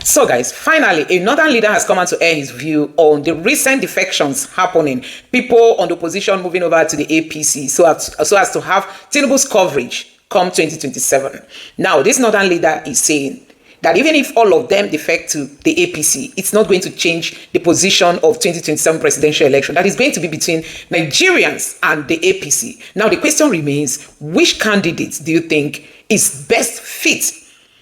So guys, finally, a northern leader has come out to air his view on the recent defections happening. People on the opposition moving over to the APC so as to have Tinubu's coverage come 2027. Now, this northern leader is saying that even if all of them defect to the APC, it's not going to change the position of 2027 presidential election. That is going to be between Nigerians and the APC. Now, the question remains, which candidate do you think is best fit,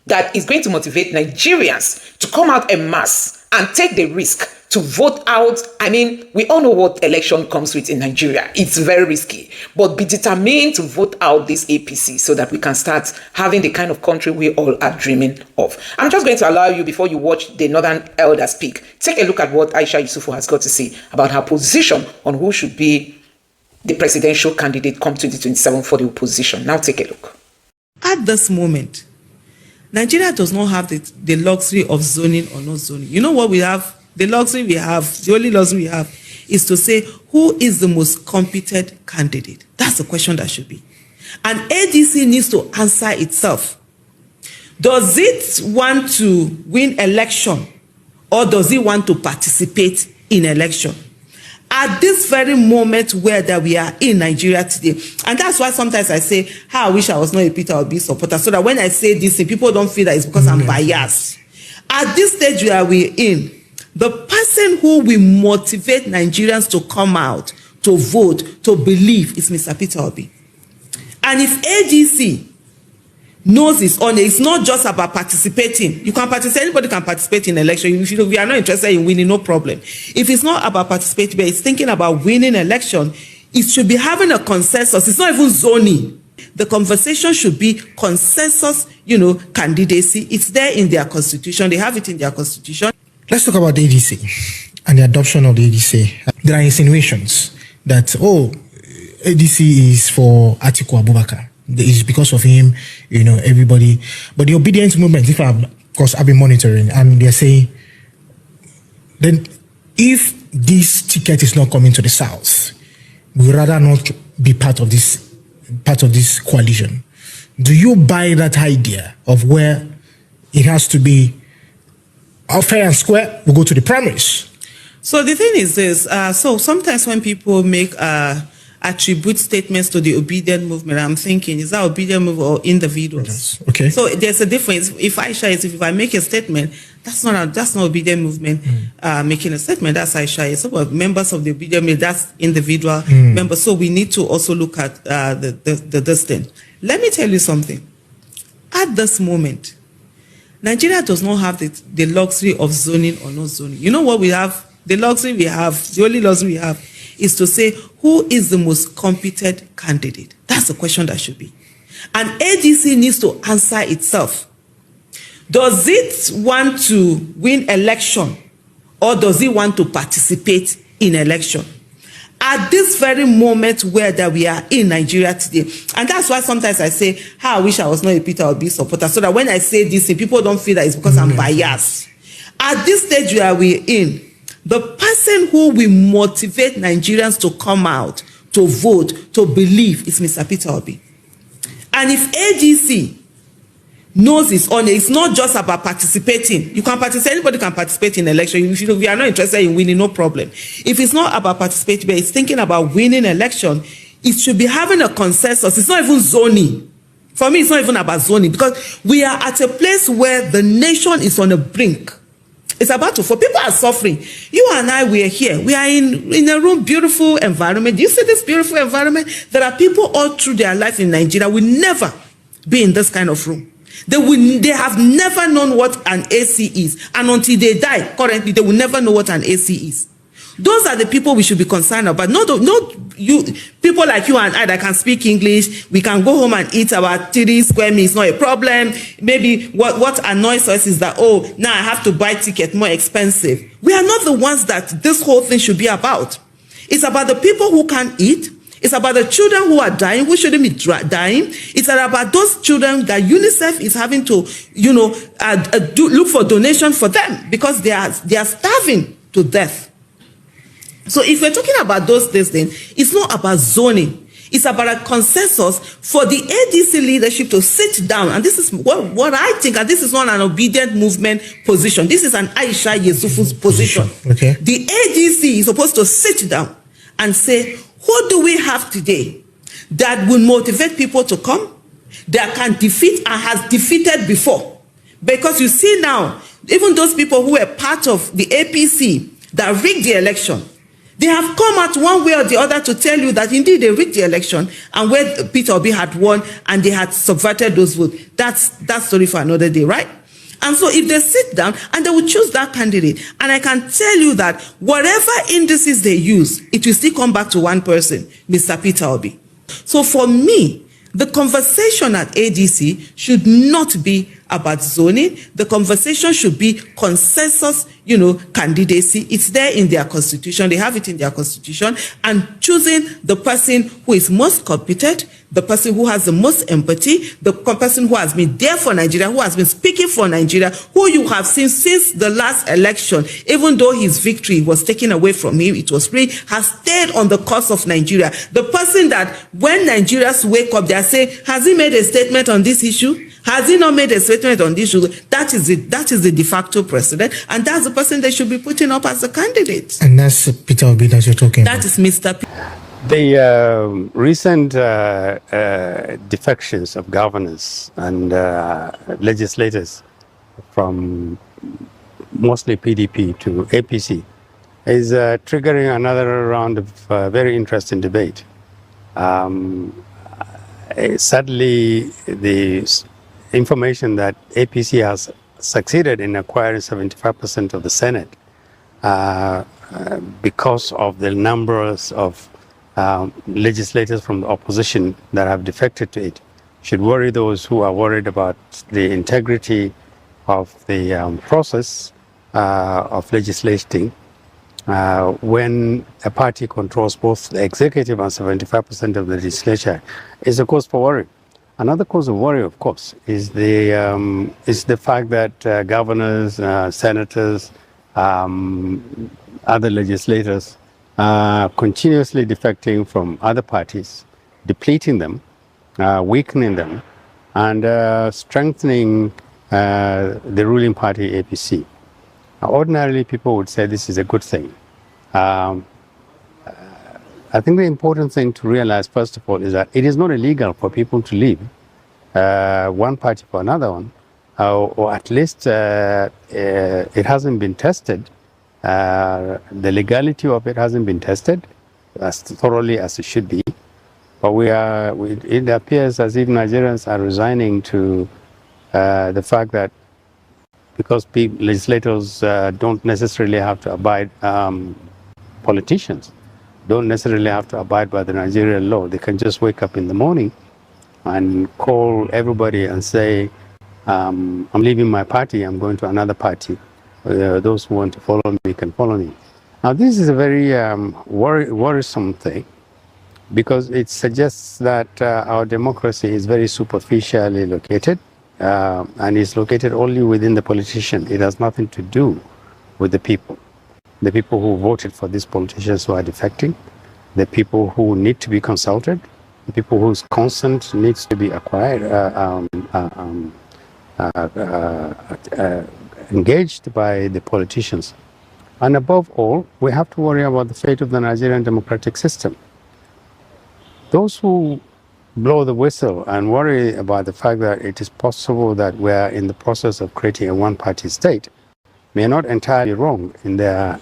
that is going to motivate Nigerians to come out en masse and take the risk to vote out? I mean, we all know what election comes with in Nigeria. It's very risky, but be determined to vote out this APC so that we can start having the kind of country we all are dreaming of. I'm just going to allow you, before you watch the Northern Elder speak, take a look at what Aisha Yesufu has got to say about her position on who should be the presidential candidate come 2027 for the opposition. Now take a look. At this moment, Nigeria does not have the luxury of zoning or not zoning. You know what we have? The luxury we have, the only luxury we have, is to say who is the most competent candidate. That's the question that should be. And ADC needs to answer itself. Does it want to win election, or does it want to participate in election? At this very moment where that we are in Nigeria today, and that's why sometimes I say, how I wish I was not a Peter Obi supporter, so that when I say this, people don't feel that it's because I'm biased. At this stage where we're in, the person who will motivate Nigerians to come out, to vote, to believe is Mr. Peter Obi. And if AGC knows its own, it's not just about participating. You can participate, anybody can participate in election. If we are not interested in winning, no problem. If it's not about participating, but it's thinking about winning election, it should be having a consensus. It's not even zoning. The conversation should be consensus, candidacy. It's there in their constitution. They have it in their constitution. Let's talk about the ADC and the adoption of the ADC. There are insinuations that, ADC is for Atiku Abubakar. It's because of him, everybody. But the obedience movement, I've been monitoring, and they're saying, then if this ticket is not coming to the South, we'd rather not be part of this coalition. Do you buy that idea of where it has to be fair and square? We'll go to the primaries. So the thing is this, so sometimes when people make attribute statements to the obedient movement, I'm thinking, is that obedient movement or individuals? Okay. So there's a difference. If I make a statement, that's not obedient movement making a statement. That's Aisha Yesufu. Members of the obedient movement, that's individual members. So we need to also look at this thing. Let me tell you something. At this moment, Nigeria does not have the luxury of zoning or not zoning. You know what we have? The luxury we have, the only luxury we have, is to say who is the most competent candidate. That's the question that should be. And ADC needs to answer itself. Does it want to win election, or does it want to participate in election? At this very moment where that we are in Nigeria today, and that's why sometimes I say, how I wish I was not a Peter Obi supporter, so that when I say this, people don't feel that it's because I'm biased. At this stage where we're in, the person who will motivate Nigerians to come out, to vote, to believe is Mr. Peter Obi. And if AGC knows its own, it's not just about participating. You can participate, anybody can participate in election. If we are not interested in winning, no problem. If it's not about participating, but it's thinking about winning election, it should be having a consensus. It's not even zoning. For me, it's not even about zoning, because we are at a place where the nation is on a brink. It's about to fall. People are suffering. You and I, we are here. We are in a room, beautiful environment. Do you see this beautiful environment? There are people all through their life in Nigeria will never be in this kind of room. They have never known what an AC is. And until they die, currently, they will never know what an AC is. Those are the people we should be concerned about. Not you, people like you and I that can speak English. We can go home and eat our 3 square meals. Not a problem. Maybe what annoys us is that, now I have to buy ticket more expensive. We are not the ones that this whole thing should be about. It's about the people who can eat. It's about the children who are dying, who shouldn't be dying. It's about those children that UNICEF is having to, look for donation for them, because they are starving to death. So if we're talking about those things, then it's not about zoning. It's about a consensus for the ADC leadership to sit down. And this is what I think, and this is not an obedient movement position. This is an Aisha Yesufu's position. Okay. The ADC is supposed to sit down and say, who do we have today that will motivate people to come, that can defeat and has defeated before? Because you see now, even those people who were part of the APC that rigged the election, they have come out one way or the other to tell you that indeed they rigged the election and where Peter Obi had won and they had subverted those votes. That's story for another day, right? And so if they sit down and they will choose that candidate, and I can tell you that whatever indices they use, it will still come back to one person, Mr. Peter Obi. So for me, the conversation at ADC should not be about zoning. The conversation should be consensus, candidacy. It's there in their constitution. They have it in their constitution. And choosing the person who is most competent, the person who has the most empathy, the person who has been there for Nigeria, who has been speaking for Nigeria, who you have seen since the last election, even though his victory was taken away from him, it was free, has stayed on the course of Nigeria. The person that when Nigerians wake up, they say, has he made a statement on this issue? Has he not made a statement on this issue? That is the de facto president, and that's the person they should be putting up as a candidate. And that's Peter Obi that you're talking about. That is Mr. The recent defections of governors and legislators from mostly PDP to APC is triggering another round of very interesting debate. Sadly, the information that APC has succeeded in acquiring 75% of the Senate because of the numbers of legislators from the opposition that have defected to it should worry those who are worried about the integrity of the process of legislating when a party controls both the executive and 75% of the legislature is a cause for worry. Another cause of worry, of course, is the fact that governors, senators, other legislators are continuously defecting from other parties, depleting them, weakening them, and strengthening the ruling party, APC. Ordinarily, people would say this is a good thing. I think the important thing to realize, first of all, is that it is not illegal for people to leave one party for another one, or at least it hasn't been tested. The legality of it hasn't been tested as thoroughly as it should be. But it appears as if Nigerians are resigning to the fact that because legislators don't necessarily have to abide, politicians don't necessarily have to abide by the Nigerian law. They can just wake up in the morning and call everybody and say, I'm leaving my party, I'm going to another party. Those who want to follow me can follow me. Now, this is a very worrisome thing because it suggests that our democracy is very superficially located and is located only within the politician. It has nothing to do with the people who voted for these politicians who are defecting, the people who need to be consulted, the people whose consent needs to be acquired, engaged by the politicians. And above all, we have to worry about the fate of the Nigerian democratic system. Those who blow the whistle and worry about the fact that it is possible that we are in the process of creating a one-party state may not entirely wrong in their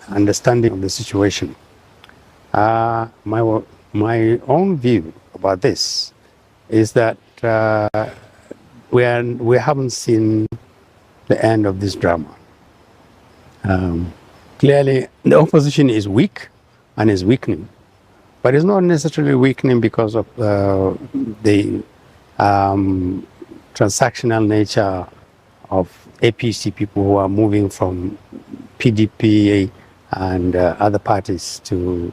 understanding of the situation. My own view about this is that we haven't seen the end of this drama. Clearly, the opposition is weak and is weakening, but it's not necessarily weakening because of the transactional nature of APC people who are moving from PDP and other parties to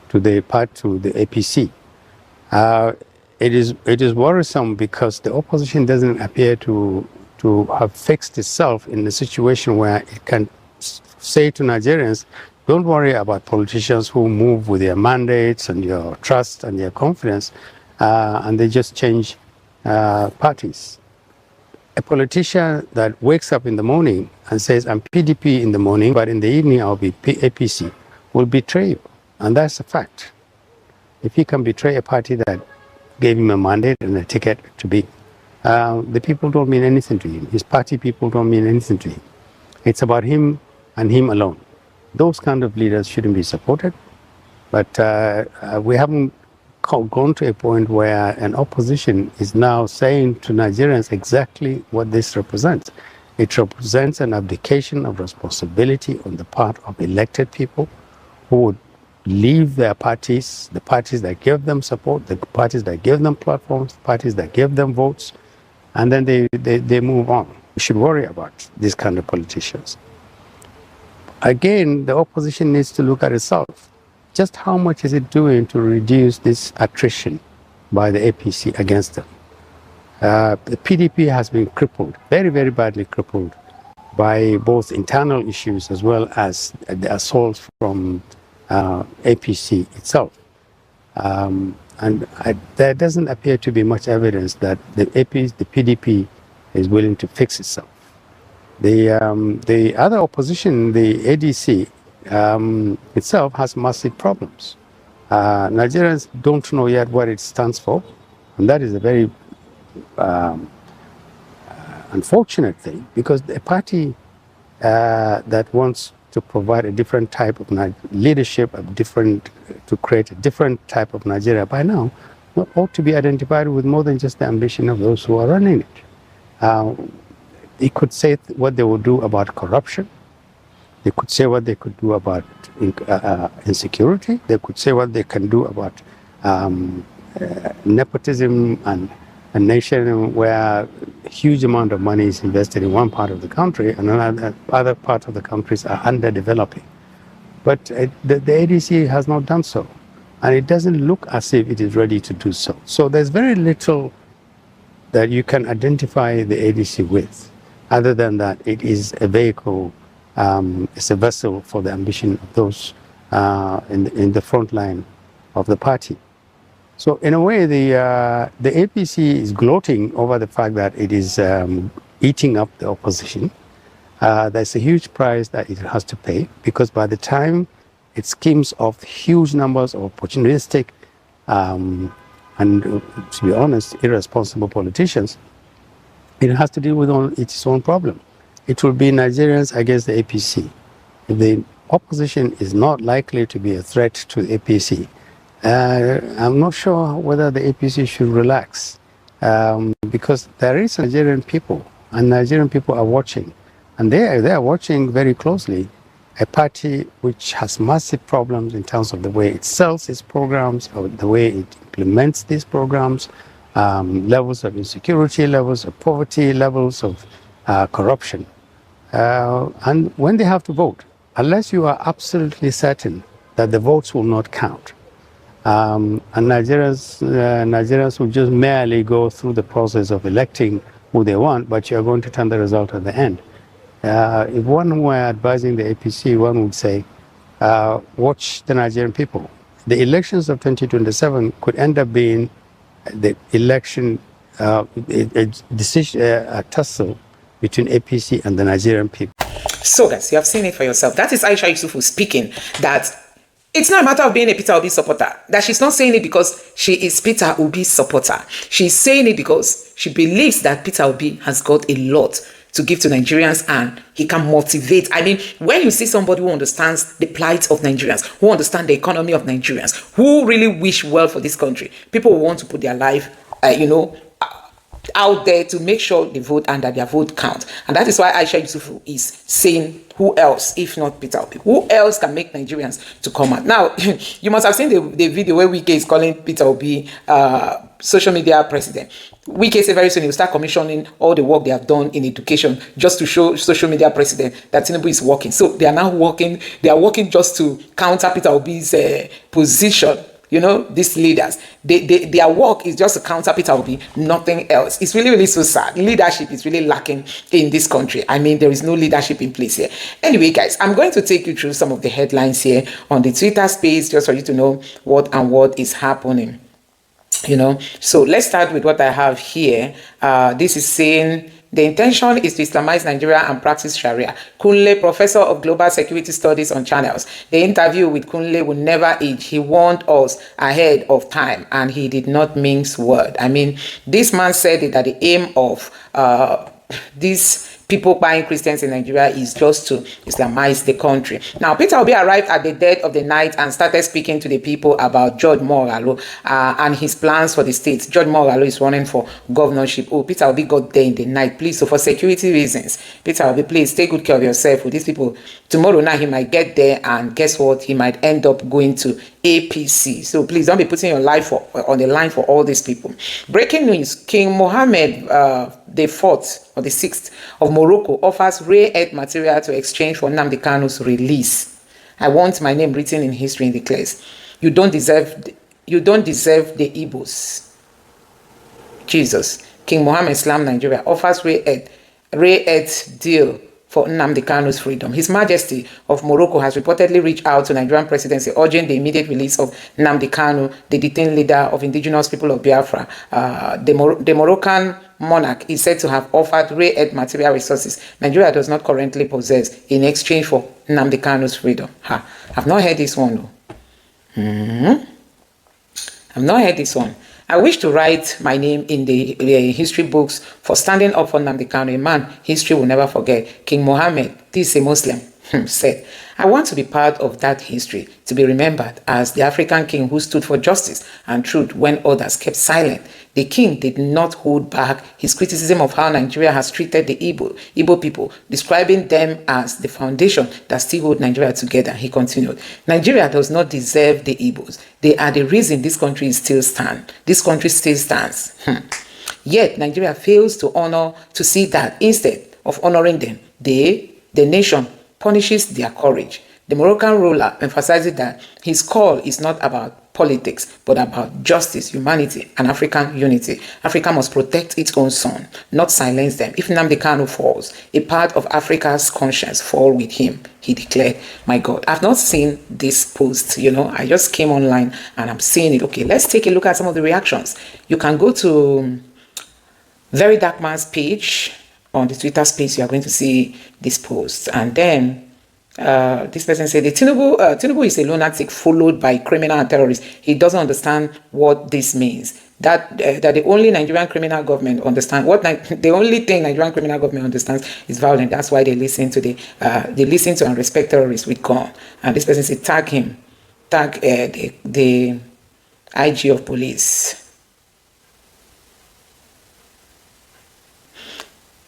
the APC. It is worrisome because the opposition doesn't appear to have fixed itself in a situation where it can say to Nigerians, Don't worry about politicians who move with their mandates and your trust and their confidence, and they just change parties. A politician that wakes up in the morning and says, I'm PDP in the morning, but in the evening I'll be APC, will betray you. And that's a fact. If he can betray a party that gave him a mandate and a ticket to be, the people don't mean anything to him. His party people don't mean anything to him. It's about him and him alone. Those kind of leaders shouldn't be supported. But we haven't gone to a point where an opposition is now saying to Nigerians exactly what this represents. It represents an abdication of responsibility on the part of elected people who would leave their parties, the parties that give them support, the parties that give them platforms, parties that give them votes, and then they move on. We should worry about these kind of politicians. Again, the opposition needs to look at itself. Just how much is it doing to reduce this attrition by the APC against them? The PDP has been crippled, very, very badly crippled, by both internal issues as well as the assaults from APC itself. There doesn't appear to be much evidence that the PDP is willing to fix itself. The other opposition, the ADC, itself has massive problems. Nigerians don't know yet what it stands for, and that is a very unfortunate thing, because a party that wants to provide a different type of leadership, to create a different type of Nigeria by now, ought to be identified with more than just the ambition of those who are running it. They could say what they will do about corruption. They could say what they could do about insecurity. They could say what they can do about nepotism and a nation where a huge amount of money is invested in one part of the country and other parts of the countries are underdeveloping. But the ADC has not done so. And it doesn't look as if it is ready to do so. So there's very little that you can identify the ADC with, other than that it is a vehicle, it's a vessel for the ambition of those in the front line of the party. So in a way, the APC is gloating over the fact that it is eating up the opposition. There's a huge price that it has to pay, because by the time it schemes off huge numbers of opportunistic and, to be honest, irresponsible politicians, it has to deal with its own problem. It will be Nigerians against the APC. If the opposition is not likely to be a threat to the APC, I'm not sure whether the APC should relax, because there is Nigerian people, and Nigerian people are watching, and they are watching very closely a party which has massive problems in terms of the way it sells its programs, or the way it implements these programs, levels of insecurity, levels of poverty, levels of corruption. And when they have to vote, unless you are absolutely certain that the votes will not count, and Nigerians will just merely go through the process of electing who they want, but you are going to turn the result at the end. If one were advising the APC, one would say, watch the Nigerian people. The elections of 2027 could end up being the election, a tussle between APC and the Nigerian people. So guys, you have seen it for yourself. That is Aisha Yesufu speaking, that it's not a matter of being a Peter Obi supporter. That she's not saying it because she is Peter Obi's supporter. She's saying it because she believes that Peter Obi has got a lot to give to Nigerians and he can motivate. I mean, when you see somebody who understands the plight of Nigerians, who understand the economy of Nigerians, who really wish well for this country, people will want to put their life, out there to make sure they vote and that their vote count. And that is why Aisha Yesufu is saying, who else if not Peter Obi? Who else can make Nigerians to come out? Now, you must have seen the video where Wike is calling Peter Obi social media president. Wike said very soon he will start commissioning all the work they have done in education just to show social media president that Tinubu is working. So they are now working. They are working just to counter Peter Obi's position You know, these leaders, their work is just to counter Peter Obi, nothing else. It's really, really so sad. Leadership is really lacking in this country. I mean, there is no leadership in place here. Anyway, guys, I'm going to take you through some of the headlines here on the Twitter space, just for you to know what is happening. You know, so let's start with what I have here. This is saying, the intention is to Islamize Nigeria and practice Sharia. Kunle, professor of global security studies on channels. The interview with Kunle will never age. He warned us ahead of time and he did not mince word. I mean, this man said that the aim of these people buying Christians in Nigeria is just to Islamize the country. Now, Peter Obi arrived at the dead of the night and started speaking to the people about George Moghalu and his plans for the state. George Moghalu is running for governorship. Oh, Peter Obi got there in the night. Please, so for security reasons, Peter Obi, please take good care of yourself with these people. Tomorrow night, he might get there and guess what? He might end up going to APC. So please don't be putting your life on the line for all these people. Breaking news, King Mohammed the 4th or the 6th of Morocco offers rare earth material to exchange for Nnamdi Kanu's release. I want my name written in history and declares, you don't deserve the Igbos. Jesus. King Mohammed Islam Nigeria offers rare earth deal for Nnamdi Kanu's freedom. His Majesty of Morocco has reportedly reached out to Nigerian presidency urging the immediate release of Nnamdi Kanu, the detained leader of indigenous people of Biafra. The Moroccan monarch is said to have offered rare earth material resources Nigeria does not currently possess in exchange for Nnamdi Kanu's freedom. I've not heard this one though. I've not heard this one. I wish to write my name in the history books for standing up for Nnamdi Kanu, a man history will never forget. King Mohammed, this is a Muslim, said, I want to be part of that history, to be remembered as the African king who stood for justice and truth when others kept silent. The king did not hold back his criticism of how Nigeria has treated the Igbo people, describing them as the foundation that still hold Nigeria together. He continued, Nigeria does not deserve the Igbos. They are the reason this country still stands. This country still stands. Yet Nigeria fails to see that instead of honoring them, the nation punishes their courage. The Moroccan ruler emphasizes that his call is not about politics, but about justice, humanity, and African unity. Africa must protect its own son, not silence them. If Nnamdi Kanu falls, a part of Africa's conscience fall with him, he declared. My God, I've not seen this post, you know, I just came online and I'm seeing it. Okay, let's take a look at some of the reactions. You can go to Very Dark Man's page on the Twitter space. You are going to see this post. And then this person said, Tinubu is a lunatic followed by criminal and terrorist. He doesn't understand what this means. That the only Nigerian criminal government understands the only thing Nigerian criminal government understands is violence. That's why they listen to and respect terrorists with gun. And this person said, tag the IG of police.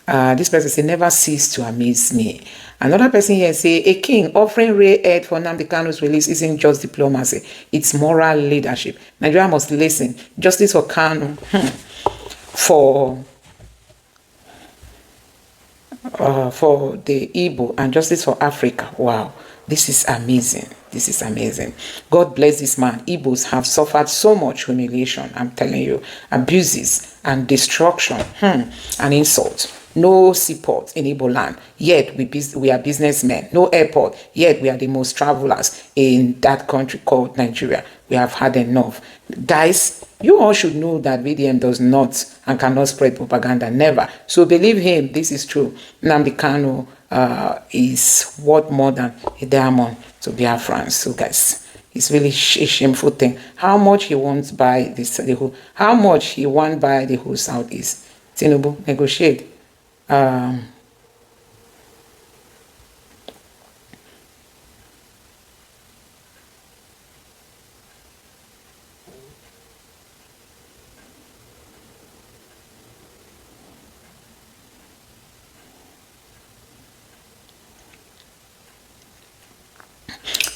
This person say, never cease to amaze me. Another person here say, a king offering rare earth for Nnamdi Kanu's release isn't just diplomacy, it's moral leadership. Nigeria must listen. Justice for Kanu, for the Igbo, and justice for Africa. Wow, this is amazing. This is amazing. God bless this man. Igbos have suffered so much humiliation, I'm telling you, abuses and destruction and insult. No seaport in Igbo land, yet we are businessmen. No airport, yet we are the most travelers in that country called Nigeria. We have had enough. Guys, you all should know that VDM does not and cannot spread propaganda, never. So believe him, this is true. Nnamdi Kanu is worth more than a diamond to Biafrans. So guys, it's really a shameful thing. How much he wants by how much he won by the whole Southeast. Tinubu, negotiate.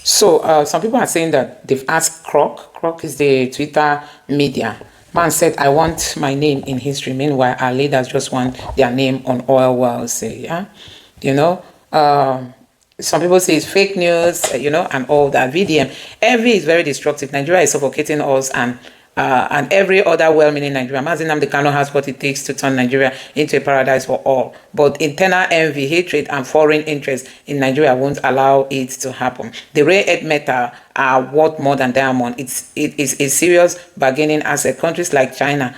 So some people are saying that they've asked Croc. Croc is the Twitter media. Man said, I want my name in history. Meanwhile, our leaders just want their name on oil wells. Yeah, you know, some people say it's fake news, and all that. VDM, envy is very destructive. Nigeria is suffocating us, and every other well-meaning Nigerian. Mazi Nnamdi Kanu has what it takes to turn Nigeria into a paradise for all. But internal envy, hatred, and foreign interest in Nigeria won't allow it to happen. The rare earth metal are worth more than diamond. It is a serious bargaining asset. Countries like China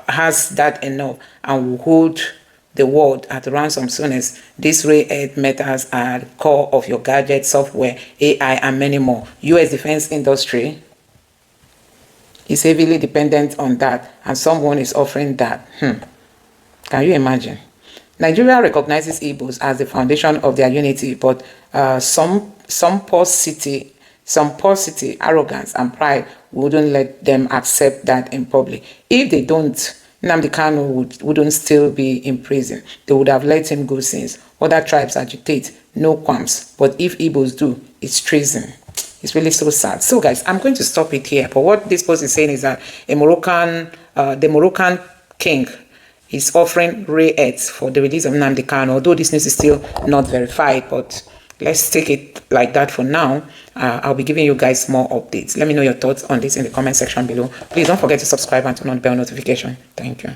has that enough and will hold the world at ransom soon as these rare earth metals are the core of your gadget, software, AI, and many more. U.S. defense industry is heavily dependent on that, and someone is offering that. Can you imagine? Nigeria recognizes Igbos as the foundation of their unity, but some paucity, arrogance, and pride wouldn't let them accept that in public. If they don't, Nnamdi Kanu wouldn't still be in prison. They would have let him go since. Other tribes agitate, no qualms. But if Igbos do, it's treason. It's really so sad. So guys, I'm going to stop it here. But what this post is saying is that the Moroccan king is offering rare earths for the release of Nnamdi Kanu. Although this news is still not verified, but let's take it like that for now. I'll be giving you guys more updates. Let me know your thoughts on this in the comment section below. Please don't forget to subscribe and turn on bell notification. Thank you.